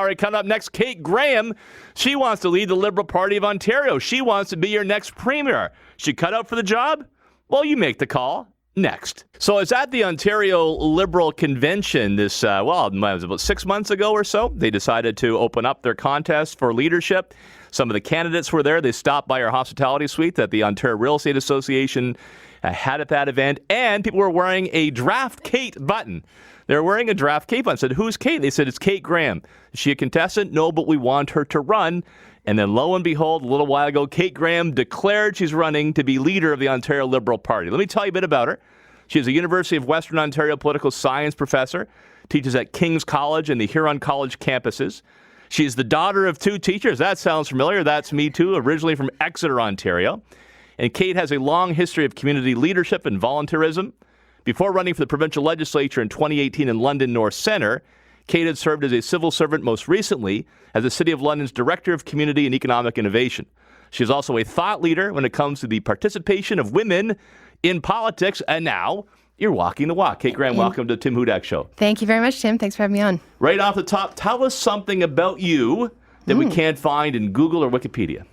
All right, coming up next, Kate Graham. She wants to lead the Liberal Party of Ontario. She wants to be your next premier. She cut out for the job? Well, you make the call. Next. So it's at the Ontario Liberal Convention this, it was about 6 months ago or so. They decided to open up their contest for leadership. Some of the candidates were there. They stopped by our hospitality suite that the Ontario Real Estate Association had at that event. And people were wearing a Draft Kate button. They were wearing a Draft Kate button. I said, who's Kate? They said, it's Kate Graham. Is she a contestant? No, but we want her to run. And then lo and behold, a little while ago, Kate Graham declared she's running to be leader of the Ontario Liberal Party. Let me tell you a bit about her. She is a University of Western Ontario political science professor, teaches at King's College and the Huron College campuses. She is the daughter of two teachers. That sounds familiar. That's me too, originally from Exeter, Ontario. And Kate has a long history of community leadership and volunteerism. Before running for the provincial legislature in 2018 in London North Centre, Kate had served as a civil servant most recently as the City of London's Director of Community and Economic Innovation. She is also a thought leader when it comes to the participation of women in politics. And now you're walking the walk. Kate Graham, welcome to Tim Hudak Show. Thank you very much, Tim. Thanks for having me on. Right off the top, tell us something about you that we can't find in Google or Wikipedia.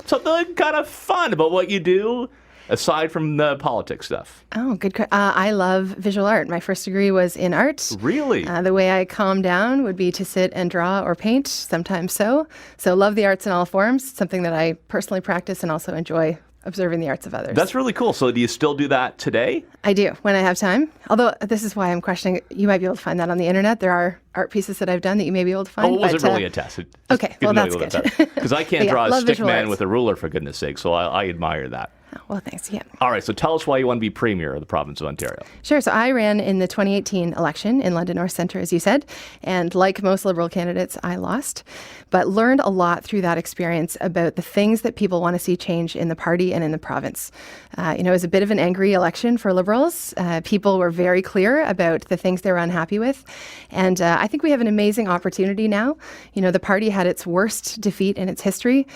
Something kind of fun about what you do aside from the politics stuff. Oh, good. I love visual art. My first degree was in art. Really? The way I calm down would be to sit and draw or paint, sometimes so. So love the arts in all forms, something that I personally practice and also enjoy observing the arts of others. That's really cool. So do you still do that today? I do, when I have time. Although this is why I'm questioning, you might be able to find that on the internet. There are art pieces that I've done that you may be able to find. Oh, it wasn't really a test. Okay, well, that's good. Because I can't draw a stick man arts with a ruler, for goodness sake, so I admire that. Oh, well, thanks. Yeah. All right, so tell us why you want to be Premier of the province of Ontario. Sure. So I ran in the 2018 election in London North Centre, as you said. And like most Liberal candidates, I lost, but learned a lot through that experience about the things that people want to see change in the party and in the province. It was a bit of an angry election for Liberals. People were very clear about the things they were unhappy with. And I think we have an amazing opportunity now. The party had its worst defeat in its history.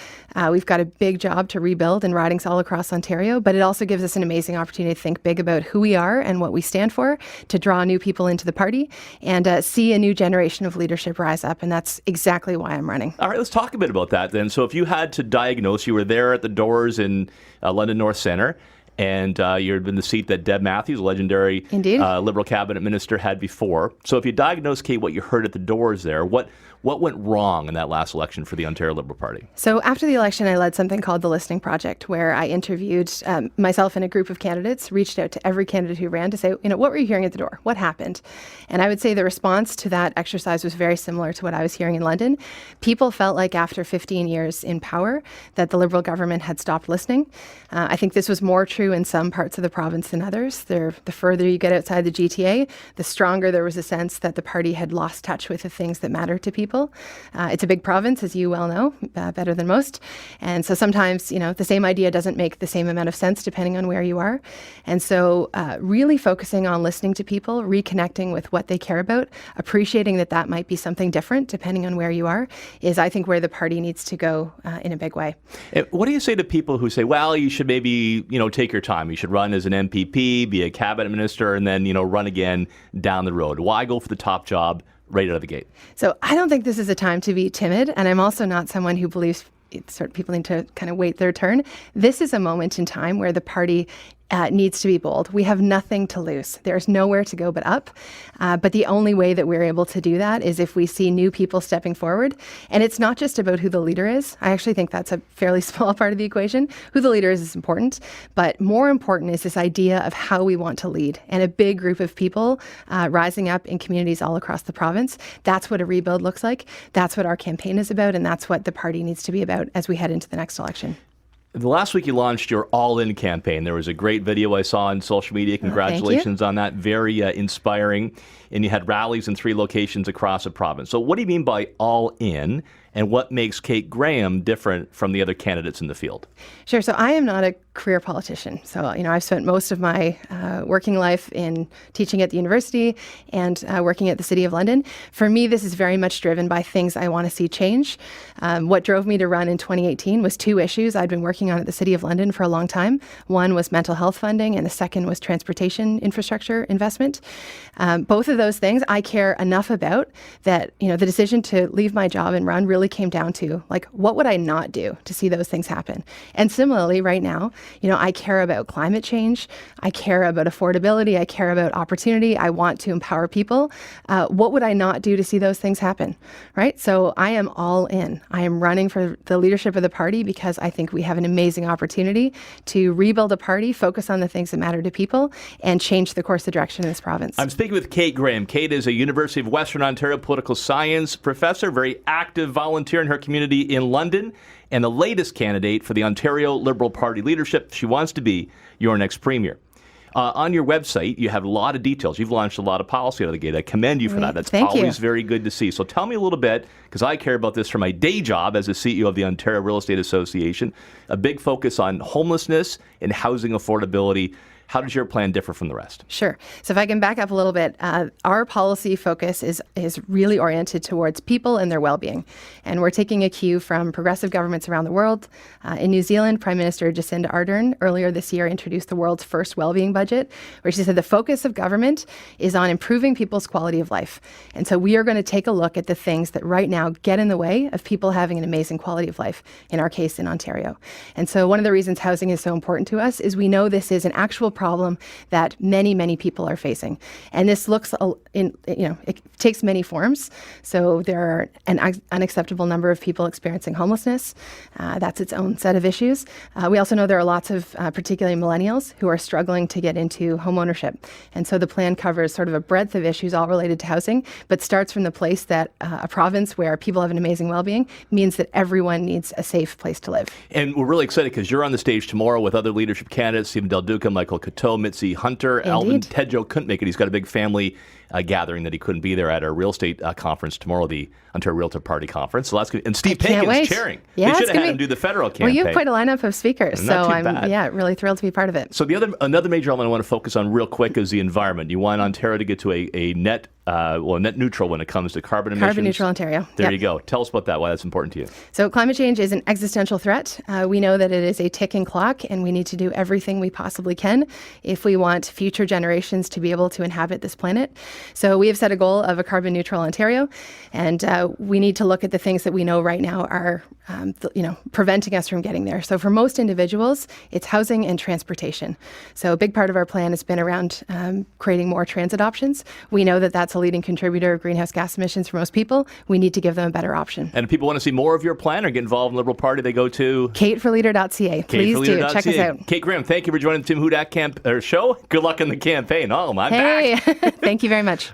We've got a big job to rebuild in ridings all across Ontario, but it also gives us an amazing opportunity to think big about who we are and what we stand for, to draw new people into the party and see a new generation of leadership rise up. And that's exactly why I'm running. All right, let's talk a bit about that then. So if you had to diagnose, you were there at the doors in London North Centre, and you're in the seat that Deb Matthews, legendary Liberal cabinet minister, had before. So if you diagnose, Kate, what you heard at the doors there, what went wrong in that last election for the Ontario Liberal Party? So after the election, I led something called the Listening Project, where I interviewed myself and a group of candidates, reached out to every candidate who ran to say, what were you hearing at the door? What happened? And I would say the response to that exercise was very similar to what I was hearing in London. People felt like after 15 years in power that the Liberal government had stopped listening. I think this was more true in some parts of the province than others. The further you get outside the GTA, the stronger there was a sense that the party had lost touch with the things that matter to people. It's a big province, as you well know, better than most. And so sometimes, the same idea doesn't make the same amount of sense depending on where you are. And so really focusing on listening to people, reconnecting with what they care about, appreciating that might be something different depending on where you are, is, I think, where the party needs to go in a big way. What do you say to people who say, well, you should maybe, take your time. You should run as an MPP, be a cabinet minister, and then, run again down the road? Why go for the top job right out of the gate? So I don't think this is a time to be timid. And I'm also not someone who believes people need to kind of wait their turn. This is a moment in time where the party needs to be bold. We have nothing to lose. There's nowhere to go but up. But the only way that we're able to do that is if we see new people stepping forward. And it's not just about who the leader is. I actually think that's a fairly small part of the equation. Who the leader is important. But more important is this idea of how we want to lead. And a big group of people rising up in communities all across the province. That's what a rebuild looks like. That's what our campaign is about. And that's what the party needs to be about as we head into the next election. The last week you launched your All In campaign. There was a great video I saw on social media. Congratulations on that. Very inspiring. And you had rallies in 3 locations across the province. So what do you mean by All In? and what makes Kate Graham different from the other candidates in the field? Sure. So I am not a career politician. So, I've spent most of my working life in teaching at the university and working at the City of London. For me, this is very much driven by things I want to see change. What drove me to run in 2018 was two issues I'd been working on at the City of London for a long time. One was mental health funding, and the second was transportation infrastructure investment. Both of those things I care enough about that, the decision to leave my job and run really came down to, what would I not do to see those things happen? And similarly, right now, I care about climate change. I care about affordability. I care about opportunity. I want to empower people. What would I not do to see those things happen, right? So I am all in. I am running for the leadership of the party because I think we have an amazing opportunity to rebuild a party, focus on the things that matter to people, and change the course of direction in this province. I'm speaking with Kate Graham. Kate is a University of Western Ontario political science professor, very active volunteer in her community in London, and the latest candidate for the Ontario Liberal Party leadership. She wants to be your next premier. On your website, you have a lot of details. You've launched a lot of policy out of the gate. I commend you for that. That's always very good to see. So tell me a little bit, because I care about this for my day job as the CEO of the Ontario Real Estate Association, a big focus on homelessness and housing affordability. How does your plan differ from the rest? Sure. So if I can back up a little bit, our policy focus is really oriented towards people and their well-being. And we're taking a cue from progressive governments around the world. In New Zealand, Prime Minister Jacinda Ardern earlier this year introduced the world's first well-being budget, where she said the focus of government is on improving people's quality of life. And so we are going to take a look at the things that right now get in the way of people having an amazing quality of life, in our case in Ontario. And so one of the reasons housing is so important to us is we know this is an actual problem that many, many people are facing. And this looks, it takes many forms. So there are an unacceptable number of people experiencing homelessness. That's its own set of issues. We also know there are lots of, particularly millennials, who are struggling to get into homeownership. And so the plan covers sort of a breadth of issues all related to housing, but starts from the place that a province where people have an amazing well-being means that everyone needs a safe place to live. And we're really excited because you're on the stage tomorrow with other leadership candidates, Stephen Del Duca, Michael Coteau, Mitzi Hunter. Indeed. Alvin Tedjo couldn't make it. He's got a big family gathering that he couldn't be there at our real estate conference tomorrow, the Ontario Realtor Party Conference. So that's good. And Steve Pinkin's chairing. Yeah, they should have had him do the federal campaign. Well, you have quite a lineup of speakers, Not so too I'm bad. Really thrilled to be part of it. So another major element I want to focus on real quick is the environment. You want Ontario to get to a net neutral when it comes to carbon emissions. Carbon neutral Ontario. There you go. Tell us about that, why that's important to you. So climate change is an existential threat. We know that it is a ticking clock, and we need to do everything we possibly can if we want future generations to be able to inhabit this planet. So we have set a goal of a carbon neutral Ontario, and we need to look at the things that we know right now are preventing us from getting there. So for most individuals, it's housing and transportation. So a big part of our plan has been around creating more transit options. We know that that's a leading contributor of greenhouse gas emissions for most people. We need to give them a better option. And if people want to see more of your plan or get involved in the Liberal Party, they go to kateforleader.ca. Please do. Check us out. Kate Graham, thank you for joining the Tim Hudak show. Good luck in the campaign. Oh, I'm back. Thank you very much.